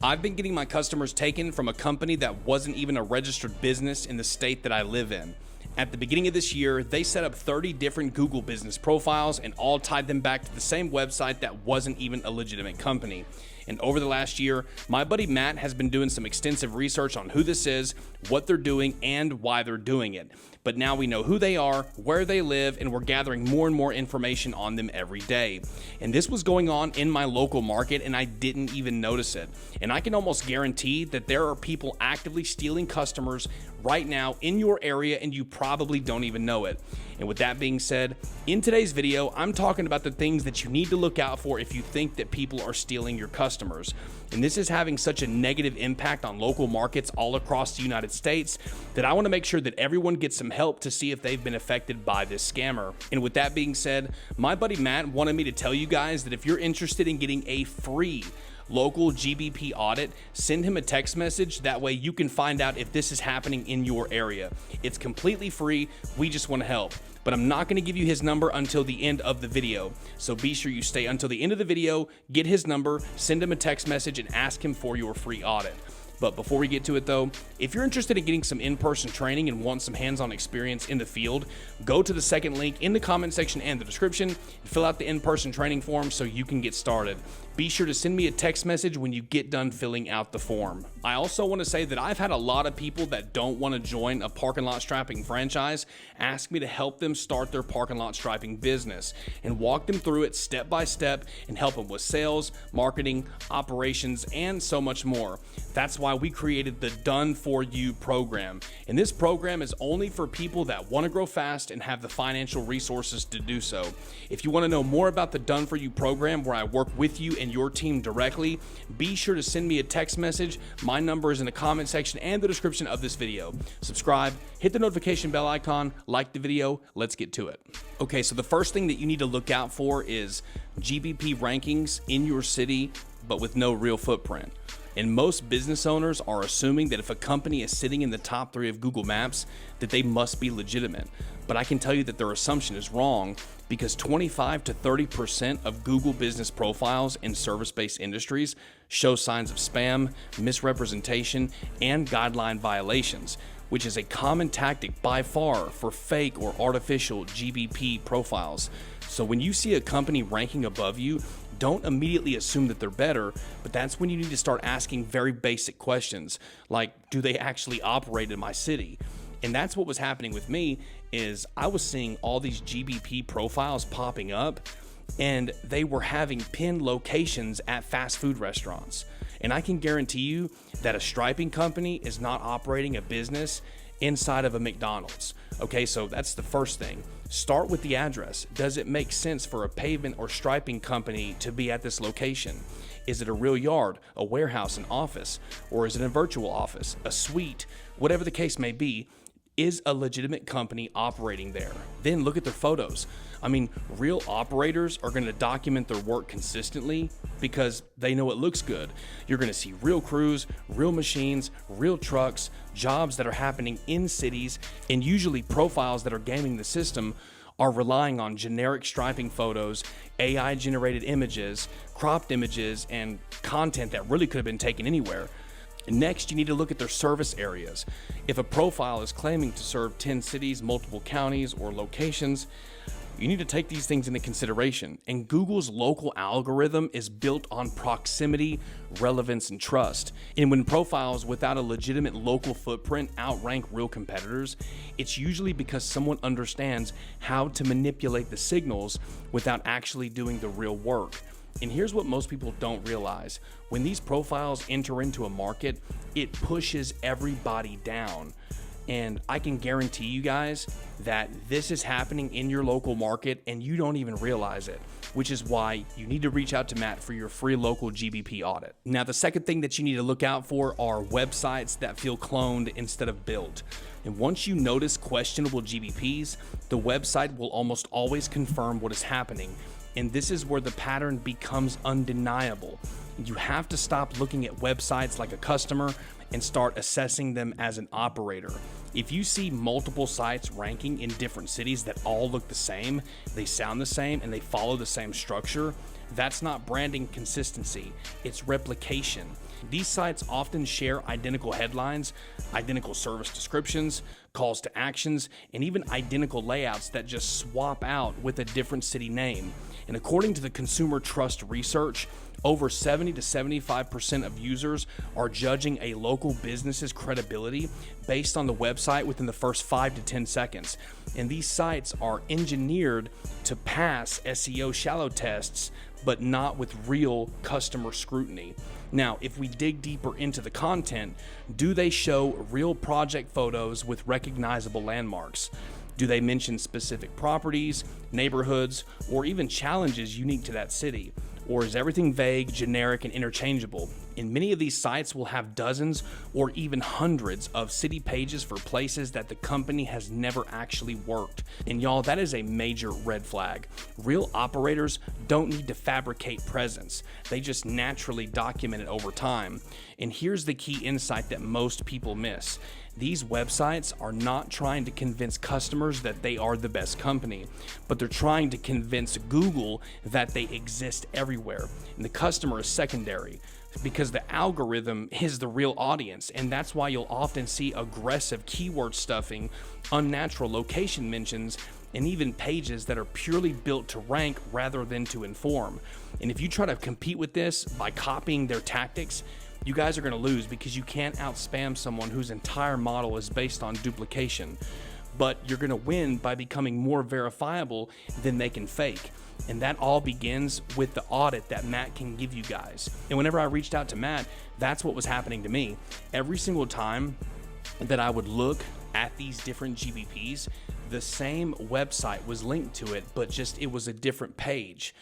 I've been getting my customers taken from a company that wasn't even a registered business in the state that I live in. At the beginning of this year, they set up 30 different Google business profiles and all tied them back to the same website that wasn't even a legitimate company. And over the last year, my buddy Matt has been doing some extensive research on who this is, what they're doing, and why they're doing it. But now we know who they are, where they live, and we're gathering more and more information on them every day. And this was going on in my local market, and I didn't even notice it. And I can almost guarantee that there are people actively stealing customers right now in your area, and you probably don't even know it. And with that being said, in today's video, I'm talking about the things that you need to look out for if you think that people are stealing your customers. And this is having such a negative impact on local markets all across the United States that I want to make sure that everyone gets some help to see if they've been affected by this scammer. And with that being said, my buddy Matt wanted me to tell you guys that if you're interested in getting a free local GBP audit, send him a text message. That way you can find out if this is happening in your area. It's completely free. We just want to help. But I'm not going to give you his number until the end of the video. So be sure you stay until the end of the video, get his number, send him a text message, and ask him for your free audit. But before we get to it though, if you're interested in getting some in-person training and want some hands-on experience in the field, go to the second link in the comment section and the description and fill out the in-person training form so you can get started. Be sure to send me a text message when you get done filling out the form. I also want to say that I've had a lot of people that don't want to join a parking lot striping franchise ask me to help them start their parking lot striping business and walk them through it step by step and help them with sales, marketing, operations, and so much more. That's why we created the Done For You program. And this program is only for people that want to grow fast and have the financial resources to do so. If you want to know more about the Done For You program, where I work with you and your team directly, be sure to send me a text message. My number is in the comment section and the description of this video. Subscribe, hit the notification bell icon, like the video. Let's get to it. Okay, so the first thing that you need to look out for is GBP rankings in your city, but with no real footprint. And most business owners are assuming that if a company is sitting in the top 3 of Google Maps, that they must be legitimate. But I can tell you that their assumption is wrong, because 25 to 30% of Google business profiles in service-based industries show signs of spam, misrepresentation, and guideline violations, which is a common tactic by far for fake or artificial GBP profiles. So when you see a company ranking above you, don't immediately assume that they're better, but that's when you need to start asking very basic questions like, do they actually operate in my city? And that's what was happening with me. Is I was seeing all these GBP profiles popping up, and they were having pinned locations at fast food restaurants. And I can guarantee you that a striping company is not operating a business inside of a McDonald's. Okay, so that's the first thing. Start with the address. Does it make sense for a pavement or striping company to be at this location? Is it a real yard, a warehouse, an office, or is it a virtual office, a suite? Whatever the case may be, is a legitimate company operating there? Then look at their photos. I mean, real operators are going to document their work consistently because they know it looks good. You're going to see real crews, real machines, real trucks, jobs that are happening in cities, and usually profiles that are gaming the system are relying on generic striping photos, AI generated images, cropped images, and content that really could have been taken anywhere. Next, you need to look at their service areas. If a profile is claiming to serve 10 cities, multiple counties, or locations, you need to take these things into consideration. And Google's local algorithm is built on proximity, relevance, and trust. And when profiles without a legitimate local footprint outrank real competitors, it's usually because someone understands how to manipulate the signals without actually doing the real work. And here's what most people don't realize. When these profiles enter into a market, it pushes everybody down. And I can guarantee you guys that this is happening in your local market and you don't even realize it, which is why you need to reach out to Matt for your free local GBP audit. Now, the second thing that you need to look out for are websites that feel cloned instead of built. And once you notice questionable GBPs, the website will almost always confirm what is happening. And this is where the pattern becomes undeniable. You have to stop looking at websites like a customer and start assessing them as an operator. If you see multiple sites ranking in different cities that all look the same, they sound the same, and they follow the same structure, that's not branding consistency, it's replication. These sites often share identical headlines, identical service descriptions, calls to actions, and even identical layouts that just swap out with a different city name. And according to the Consumer Trust Research, over 70 to 75% of users are judging a local business's credibility based on the website within the first 5 to 10 seconds. And these sites are engineered to pass SEO shallow tests, but not with real customer scrutiny. Now, if we dig deeper into the content, do they show real project photos with recognizable landmarks? Do they mention specific properties, neighborhoods, or even challenges unique to that city? Or is everything vague, generic, and interchangeable? And many of these sites will have dozens or even hundreds of city pages for places that the company has never actually worked. And y'all, that is a major red flag. Real operators don't need to fabricate presence. They just naturally document it over time. And here's the key insight that most people miss. These websites are not trying to convince customers that they are the best company, but they're trying to convince Google that they exist everywhere. And the customer is secondary, because the algorithm is the real audience, and that's why you'll often see aggressive keyword stuffing, unnatural location mentions, and even pages that are purely built to rank rather than to inform. And if you try to compete with this by copying their tactics, you guys are going to lose, because you can't outspam someone whose entire model is based on duplication. But you're going to win by becoming more verifiable than they can fake. And that all begins with the audit that Matt can give you guys. And whenever I reached out to Matt, that's what was happening to me. Every single time that I would look at these different GBPs, the same website was linked to it, but just it was a different page.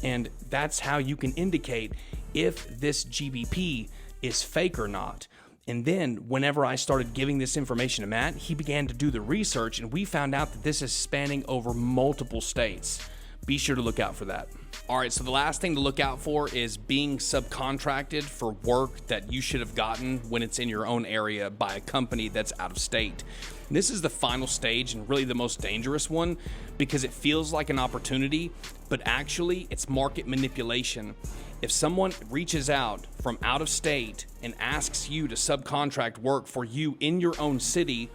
And that's how you can indicate if this GBP is fake or not. And then whenever I started giving this information to Matt, he began to do the research, and we found out that this is spanning over multiple states. Be sure to look out for that. All right, so the last thing to look out for is being subcontracted for work that you should have gotten when it's in your own area by a company that's out of state. And this is the final stage, and really the most dangerous one, because it feels like an opportunity, but actually it's market manipulation. If someone reaches out from out of state and asks you to subcontract work for you in your own city,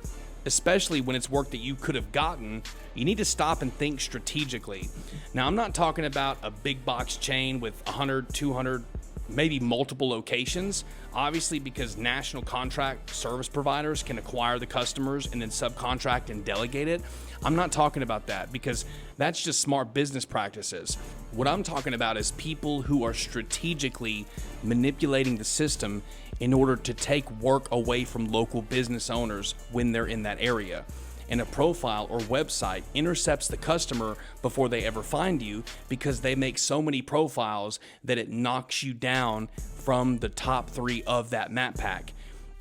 especially when it's work that you could have gotten, you need to stop and think strategically. Now, I'm not talking about a big box chain with 100, 200, maybe multiple locations, obviously, because national contract service providers can acquire the customers and then subcontract and delegate it. I'm not talking about that, because that's just smart business practices. What I'm talking about is people who are strategically manipulating the system in order to take work away from local business owners when they're in that area. And a profile or website intercepts the customer before they ever find you, because they make so many profiles that it knocks you down from the top 3 of that map pack.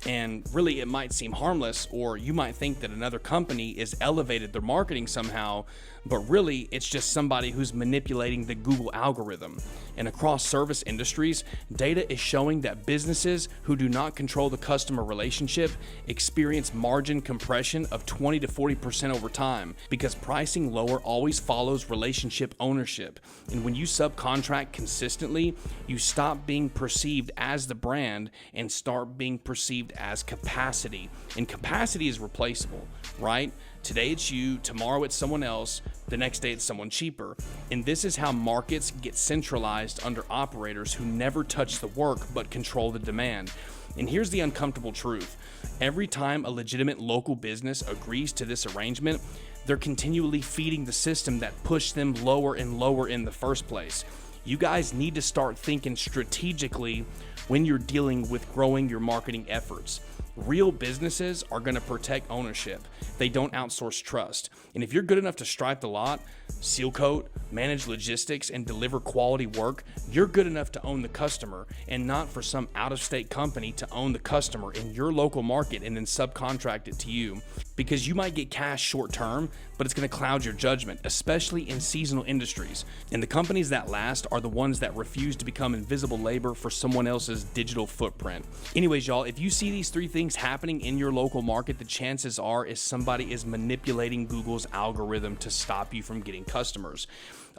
And really, it might seem harmless, or you might think that another company is elevated their marketing somehow, but really it's just somebody who's manipulating the Google algorithm. And across service industries, data is showing that businesses who do not control the customer relationship experience margin compression of 20 to 40% over time, because pricing lower always follows relationship ownership. And when you subcontract consistently, you stop being perceived as the brand and start being perceived as capacity. And capacity is replaceable, right? Today it's you, tomorrow it's someone else, the next day it's someone cheaper. And this is how markets get centralized under operators who never touch the work but control the demand. And here's the uncomfortable truth. Every time a legitimate local business agrees to this arrangement, they're continually feeding the system that pushed them lower and lower in the first place. You guys need to start thinking strategically when you're dealing with growing your marketing efforts. Real businesses are going to protect ownership. They don't outsource trust. And if you're good enough to stripe the lot, seal coat, manage logistics, and deliver quality work, you're good enough to own the customer, and not for some out-of-state company to own the customer in your local market and then subcontract it to you. Because you might get cash short term, but it's going to cloud your judgment, especially in seasonal industries. And the companies that last are the ones that refuse to become invisible labor for someone else's digital footprint. Anyways, y'all, if you see these 3 things things happening in your local market, the chances are is somebody is manipulating Google's algorithm to stop you from getting customers.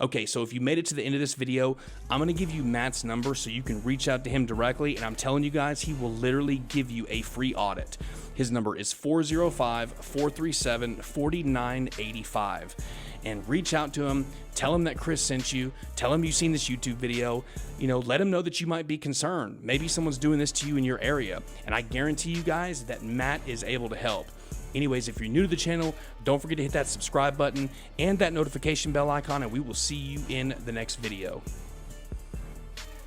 Okay, so if you made it to the end of this video, I'm gonna give you Matt's number so you can reach out to him directly, and I'm telling you guys, he will literally give you a free audit. His number is 405-437-4985. And reach out to him, tell him that Chris sent you, tell him you've seen this YouTube video, let him know that you might be concerned. Maybe someone's doing this to you in your area, and I guarantee you guys that Matt is able to help. Anyways, if you're new to the channel, don't forget to hit that subscribe button and that notification bell icon, and we will see you in the next video.